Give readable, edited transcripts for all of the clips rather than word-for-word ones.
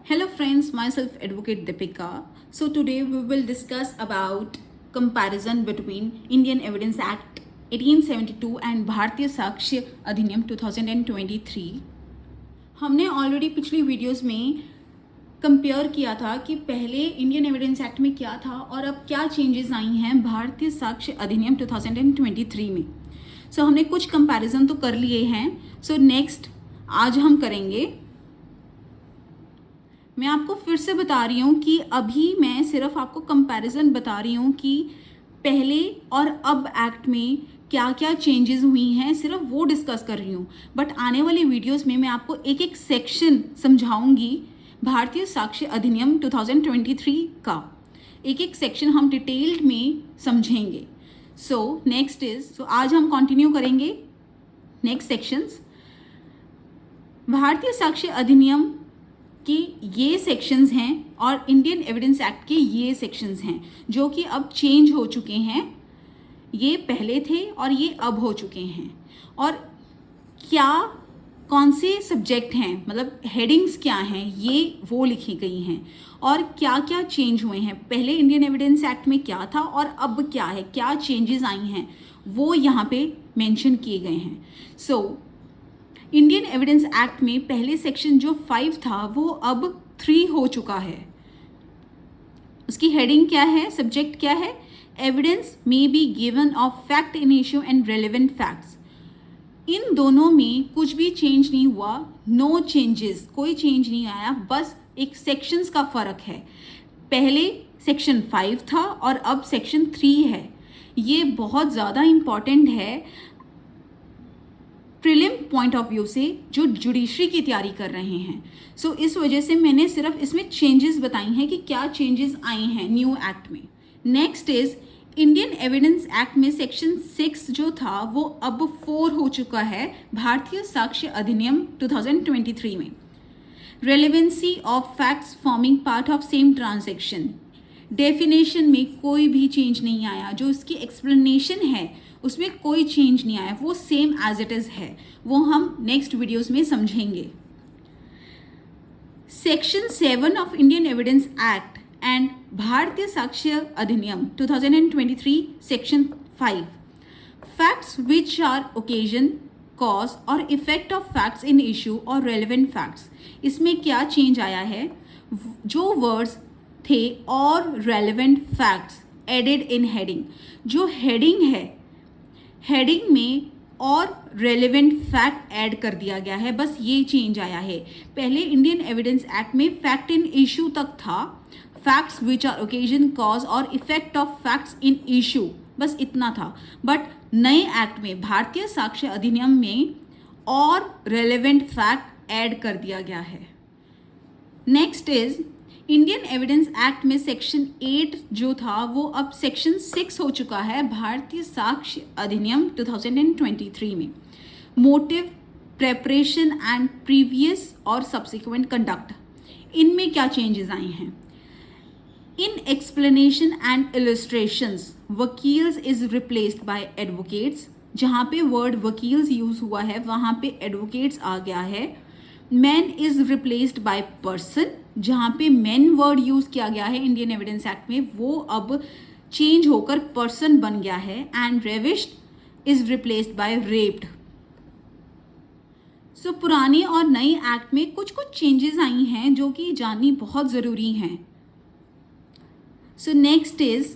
Hello friends, myself Advocate Deepika. So today we will discuss about comparison between Indian Evidence Act 1872 and भारतीय साक्ष्य अधिनियम 2023. हमने already पिछली videos में compare किया था कि पहले इंडियन एविडेंस एक्ट में क्या था और अब क्या चेंजेस आई हैं भारतीय साक्ष्य अधिनियम 2023 में. सो हमने कुछ कंपैरिजन तो कर लिए हैं. सो नेक्स्ट आज हम करेंगे. मैं आपको फिर से बता रही हूँ कि अभी मैं सिर्फ आपको कंपैरिजन बता रही हूँ कि पहले और अब एक्ट में क्या क्या चेंजेस हुई हैं, सिर्फ वो डिस्कस कर रही हूँ. बट आने वाली वीडियोस में मैं आपको एक एक सेक्शन समझाऊंगी भारतीय साक्ष्य अधिनियम 2023 का. एक एक सेक्शन हम डिटेल्ड में समझेंगे. सो नेक्स्ट इज आज हम कंटिन्यू करेंगे नेक्स्ट सेक्शंस. भारतीय साक्ष्य अधिनियम कि ये सेक्शंस हैं और इंडियन एविडेंस एक्ट के ये सेक्शंस हैं जो कि अब चेंज हो चुके हैं. ये पहले थे और ये अब हो चुके हैं. और क्या कौन से सब्जेक्ट हैं, मतलब हेडिंग्स क्या हैं, ये वो लिखी गई हैं. और क्या क्या चेंज हुए हैं, पहले इंडियन एविडेंस एक्ट में क्या था और अब क्या है, क्या चेंजेस आई हैं, वो यहाँ पे मेंशन किए गए हैं. सो इंडियन एविडेंस एक्ट में पहले सेक्शन जो 5 था वो अब 3 हो चुका है. उसकी हेडिंग क्या है, सब्जेक्ट क्या है, evidence may be given of fact in issue and relevant facts. इन दोनों में कुछ भी चेंज नहीं हुआ, नो चेंजेस, कोई चेंज नहीं आया, बस एक सेक्शंस का फर्क है. पहले सेक्शन 5 था और अब सेक्शन 3 है. ये बहुत ज़्यादा इम्पॉर्टेंट है प्रीलिम पॉइंट ऑफ व्यू से जो जुडिशरी की तैयारी कर रहे हैं. सो इस वजह से मैंने सिर्फ इसमें चेंजेस बताई हैं कि क्या चेंजेस आए हैं न्यू एक्ट में. Next is Indian evidence act में सेक्शन 6 जो था वो अब 4 हो चुका है भारतीय साक्ष्य अधिनियम 2023 में. Relevancy of facts forming part of same transaction. Definition में कोई भी चेंज नहीं आया, जो इसकी एक्सप्लेनेशन है उसमें कोई चेंज नहीं आया, वो सेम एज इट इज़ है. वो हम नेक्स्ट वीडियोस में समझेंगे. Section 7 of Indian evidence act and Bharatiya Sakshya अधिनियम 2023 section 5 facts which are occasion cause और effect of facts in issue और रेलेवेंट फैक्ट्स. इसमें क्या चेंज आया है, जो वर्ड्स थे और relevant facts added in heading. जो हेडिंग है, हेडिंग में और रेलेवेंट फैक्ट ऐड कर दिया गया है, बस ये चेंज आया है. पहले इंडियन एविडेंस एक्ट में फैक्ट इन इशू तक था, facts which are occasion cause और effect of facts in issue, बस इतना था. बट नए एक्ट में भारतीय साक्ष्य अधिनियम में और रेलेवेंट फैक्ट ऐड कर दिया गया है. Next is Indian evidence act में सेक्शन 8 जो था वो अब सेक्शन 6 हो चुका है भारतीय साक्ष्य अधिनियम 2023 में. मोटिव, प्रेपरेशन एंड प्रीवियस और सब्सिक्वेंट कंडक्ट, इनमें क्या चेंजेस आए हैं. In explanation and illustrations vakils is replaced by advocates. जहाँ पे वर्ड वकील्स यूज हुआ है वहाँ पे एडवोकेट्स आ गया है. Man is replaced by person. जहाँ पे मैन वर्ड यूज किया गया है इंडियन एविडेंस एक्ट में वो अब चेंज होकर पर्सन बन गया है. And ravished is replaced by raped. So पुराने और नए एक्ट में कुछ कुछ चेंजेस आई हैं जो कि जाननी बहुत ज़रूरी हैं. So next is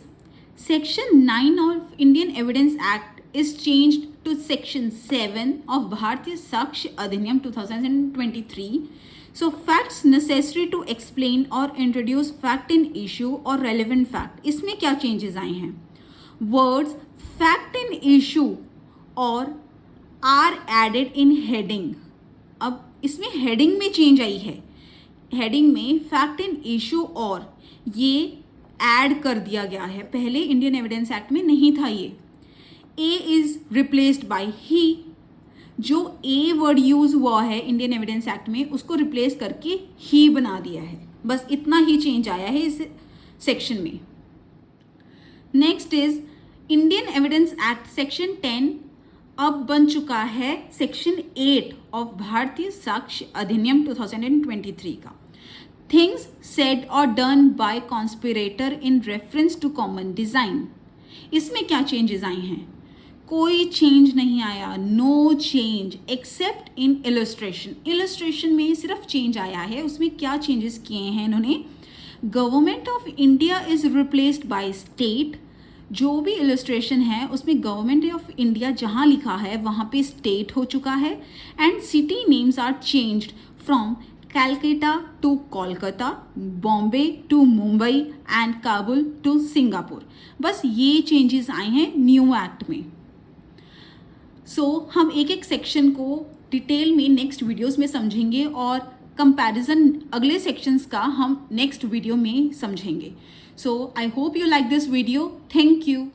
section 9 of Indian evidence act is changed to section 7 of भारतीय साक्ष्य अधिनियम 2023. So facts necessary to explain or introduce fact in issue or relevant fact. इसमें क्या changes आए हैं, words fact in issue और are added in heading. अब इसमें heading में change आई है. heading में fact in issue और ये add कर दिया गया है, पहले इंडियन एविडेंस एक्ट में नहीं था ये. A is replaced by he. जो A वर्ड यूज हुआ है इंडियन एविडेंस एक्ट में उसको रिप्लेस करके he बना दिया है, बस इतना ही चेंज आया है इस सेक्शन में. Next is Indian evidence act section 10 अब बन चुका है सेक्शन 8 ऑफ भारतीय साक्ष्य अधिनियम 2023 का. थिंग्स सेड और done by conspirator in reference to common design. इसमें क्या चेंजेस आए हैं? कोई चेंज नहीं आया, no change except in illustration. Illustration में सिर्फ चेंज आया है। उसमें क्या चेंजेस किए हैं इन्होंने? Government of India is replaced by state. जो भी इलस्ट्रेशन है उसमें गवर्नमेंट ऑफ इंडिया जहाँ लिखा है वहाँ पे स्टेट हो चुका है। And city names are changed from Calcutta to Kolkata, Bombay to Mumbai and Kabul to Singapore. बस ये चेंजेस आए हैं न्यू एक्ट में। हम एक एक सेक्शन को डिटेल में नेक्स्ट वीडियोस में समझेंगे और कंपैरिजन अगले सेक्शंस का हम नेक्स्ट वीडियो में समझेंगे। I hope you like this video. Thank you.